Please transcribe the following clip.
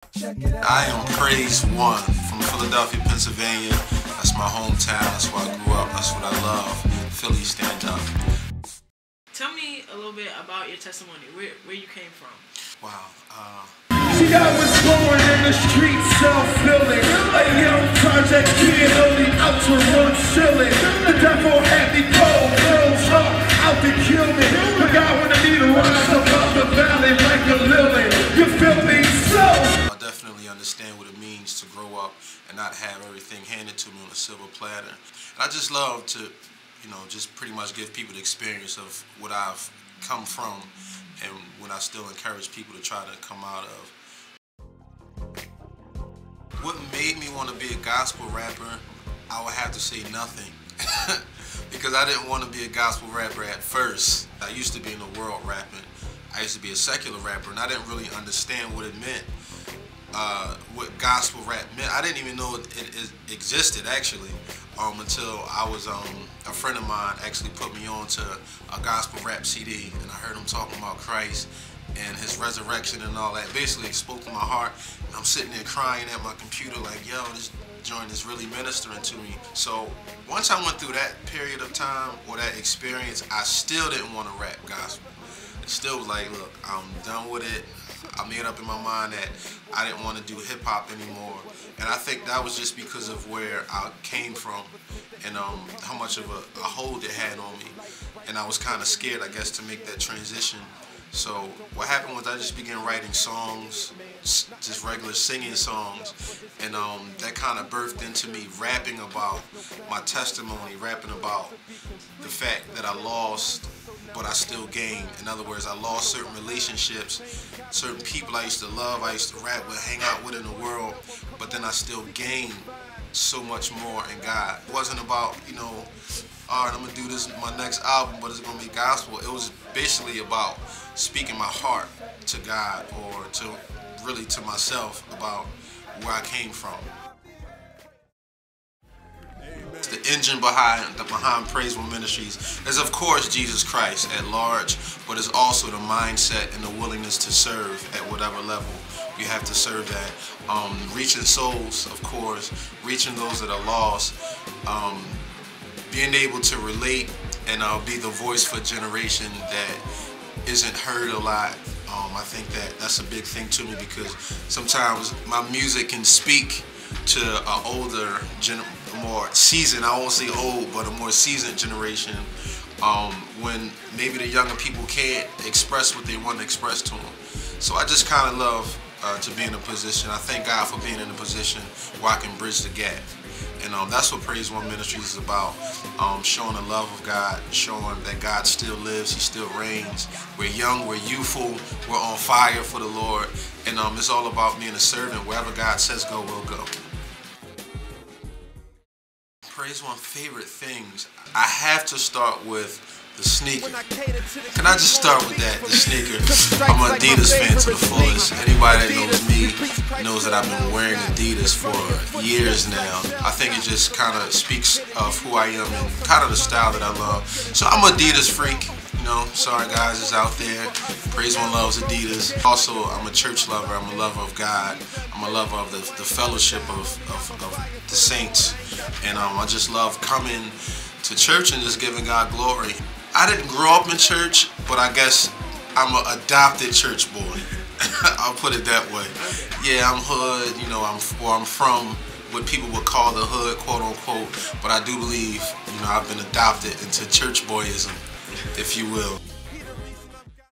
I am Prayz1 from Philadelphia, Pennsylvania. That's my hometown. That's where I grew up. That's what I love. Philly, stand up. Tell me a little bit about your testimony, where you came from. Wow. See, I was born in the streets, self-filling. A young project kid, only out to run silly. The devil had me cold, girls up, out to kill me. But God wanted me to rise above the valley like a lily. You feel me? So I definitely understand what it means to grow up and not have everything handed to me on a silver platter. And I just love to, just pretty much give people the experience of what I've come from and what I still encourage people to try to come out of. What made me want to be a gospel rapper, I would have to say nothing. Because I didn't want to be a gospel rapper at first. I used to be in the world rapping. I used to be a secular rapper, and I didn't really understand what it meant, what gospel rap meant. I didn't even know it existed, actually, until I was, a friend of mine actually put me on to a gospel rap CD, and I heard him talking about Christ and his resurrection and all that. Basically, it spoke to my heart, and I'm sitting there crying at my computer like, yo, this joint is really ministering to me. So once I went through that period of time, or that experience, I still didn't want to rap gospel. It still was like, look, I'm done with it. I made up in my mind that I didn't want to do hip-hop anymore. And I think that was just because of where I came from and how much of a hold it had on me. And I was kind of scared, I guess, to make that transition. So what happened was I just began writing songs, just regular singing songs, and that kind of birthed into me rapping about my testimony, rapping about the fact that I lost, but I still gained. In other words, I lost certain relationships, certain people I used to love, I used to rap with, hang out with in the world, but then I still gained so much more in God. It wasn't about, all right, I'm gonna do this my next album, but it's gonna be gospel. It was basically about speaking my heart to God, or to myself about where I came from. The engine behind Prayz1 Ministries is, of course, Jesus Christ at large, but it's also the mindset and the willingness to serve at whatever level you have to serve at. Reaching souls, of course, reaching those that are lost, being able to relate and be the voice for a generation that isn't heard a lot. I think that's a big thing to me, because sometimes my music can speak to an older, more seasoned, I won't say old, but a more seasoned generation, when maybe the younger people can't express what they want to express to them. So I just kind of love to be in a position. I thank God for being in a position where I can bridge the gap. And that's what Prayz1 Ministries is about, showing the love of God, showing that God still lives, He still reigns. We're young, we're youthful, we're on fire for the Lord, and it's all about being a servant. Wherever God says go, we'll go. Prayz1 favorite things, I have to start with the sneaker. Can I just start with that, the sneaker? I'm an Adidas fan to the fullest. Anybody that knows me knows that I've been wearing Adidas for years now. I think it just kind of speaks of who I am and kind of the style that I love. So I'm an Adidas freak. Sorry guys, it's out there. Prayz1 loves Adidas. Also, I'm a church lover. I'm a lover of God. I'm a lover of the fellowship of the saints. And I just love coming to church and just giving God glory. I didn't grow up in church, but I guess I'm an adopted church boy. I'll put it that way. Yeah, I'm hood, I'm from what people would call the hood, quote unquote, but I do believe, I've been adopted into church boyism, if you will.